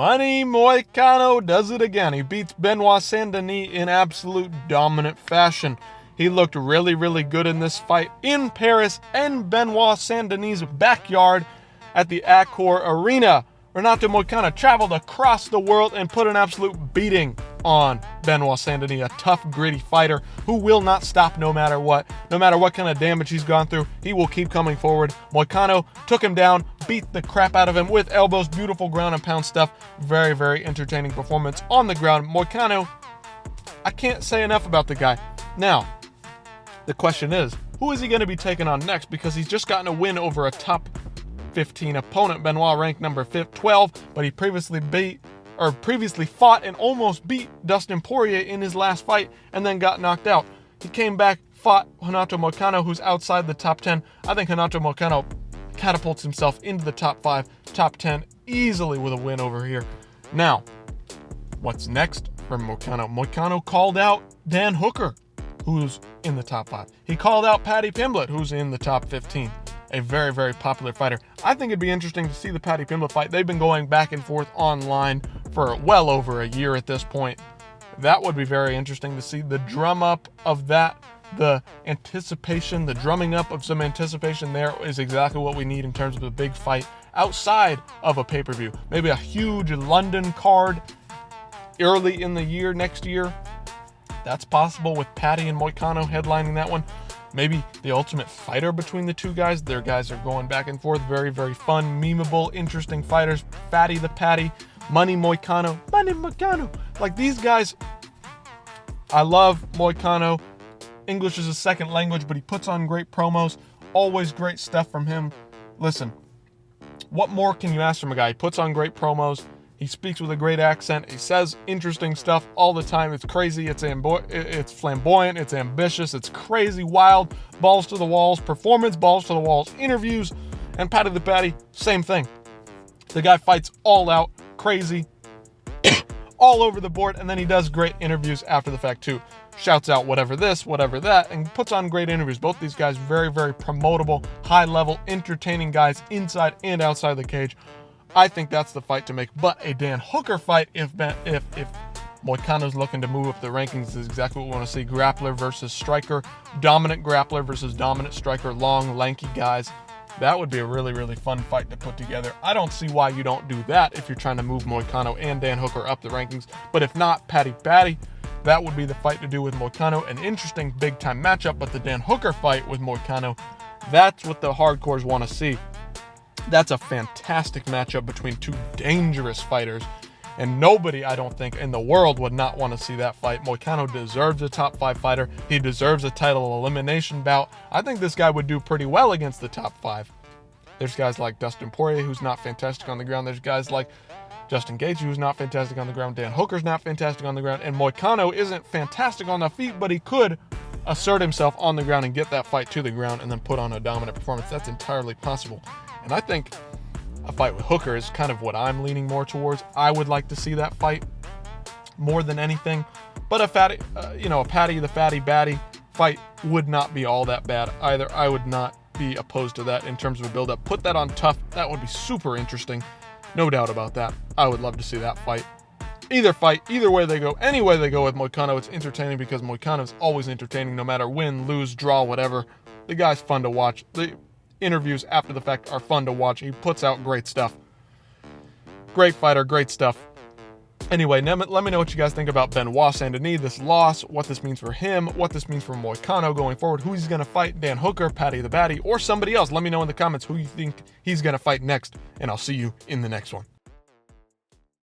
Money Moicano does it again. He beats Benoit Saint-Denis in absolute dominant fashion. He looked really, really good in this fight in Paris and Benoit Saint-Denis' backyard at the Accor Arena. Renato Moicano traveled across the world and put an absolute beating on Benoit Saint-Denis, a tough, gritty fighter who will not stop no matter what. No matter what kind of damage he's gone through, he will keep coming forward. Moicano took him down, beat the crap out of him with elbows, beautiful ground and pound stuff. Very, very entertaining performance on the ground. Moicano, I can't say enough about the guy. Now, the question is, who is he going to be taking on next? Because he's just gotten a win over a top 15 opponent, Benoit ranked number 12, but he previously fought and almost beat Dustin Poirier in his last fight and then got knocked out. He came back, fought Renato Moicano, who's outside the top 10. I think Renato Moicano catapults himself into the top 5, top 10 easily with a win over here. Now, what's next for Moicano? Moicano called out Dan Hooker, who's in the top 5. He called out Paddy Pimblett, who's in the top 15. A very, very popular fighter. I think it'd be interesting to see the Paddy Pimblett fight. They've been going back and forth online for well over a year at this point. That would be very interesting to see. The drum up of that, the anticipation, the drumming up of some anticipation there is exactly what we need in terms of a big fight outside of a pay-per-view. Maybe a huge London card early in the year, next year. That's possible with Paddy and Moicano headlining that one. Maybe the ultimate fighter between the two guys. Their guys are going back and forth. Very, very fun, memeable, interesting fighters. Fatty the Paddy, Money Moicano. Like these guys, I love Moicano. English is a second language, but he puts on great promos. Always great stuff from him. Listen, what more can you ask from a guy? He puts on great promos. He speaks with a great accent. He says interesting stuff all the time. It's crazy. It's flamboyant. It's ambitious. It's crazy, wild, balls to the walls, performance, balls to the walls, interviews. And Paddy the Paddy, same thing. The guy fights all out, crazy, all over the board. And then he does great interviews after the fact too. Shouts out whatever this, whatever that, and puts on great interviews. Both these guys, very, very promotable, high level, entertaining guys inside and outside the cage. I think that's the fight to make, but a Dan Hooker fight, if Moicano's looking to move up the rankings, is exactly what we want to see. Grappler versus striker, dominant grappler versus dominant striker, long, lanky guys. That would be a really, really fun fight to put together. I don't see why you don't do that if you're trying to move Moicano and Dan Hooker up the rankings, but if not, Paddy, that would be the fight to do with Moicano. An interesting big-time matchup, but the Dan Hooker fight with Moicano, that's what the hardcores want to see. That's a fantastic matchup between two dangerous fighters, and nobody, I don't think, in the world would not want to see that fight. Moicano deserves a top 5 fighter. He deserves a title elimination bout. I think this guy would do pretty well against the top 5. There's guys like Dustin Poirier, who's not fantastic on the ground. There's guys like Justin Gaethje, who's not fantastic on the ground. Dan Hooker's not fantastic on the ground. And Moicano isn't fantastic on the feet, but he could assert himself on the ground and get that fight to the ground and then put on a dominant performance. That's entirely possible. And I think a fight with Hooker is kind of what I'm leaning more towards. I would like to see that fight more than anything. But a Paddy the Fatty Batty fight would not be all that bad either. I would not be opposed to that in terms of a build-up. Put that on tough. That would be super interesting. No doubt about that. I would love to see that fight. Either fight, either way they go, any way they go with Moicano, it's entertaining because Moicano is always entertaining no matter win, lose, draw, whatever. The guy's fun to watch. The interviews after the fact are fun to watch. He puts out great stuff. Great fighter, great stuff. Anyway, let me know what you guys think about Benoit Saint-Denis, this loss, what this means for him, what this means for Moicano going forward, who he's going to fight, Dan Hooker, Paddy the Batty, or somebody else. Let me know in the comments who you think he's going to fight next, and I'll see you in the next one.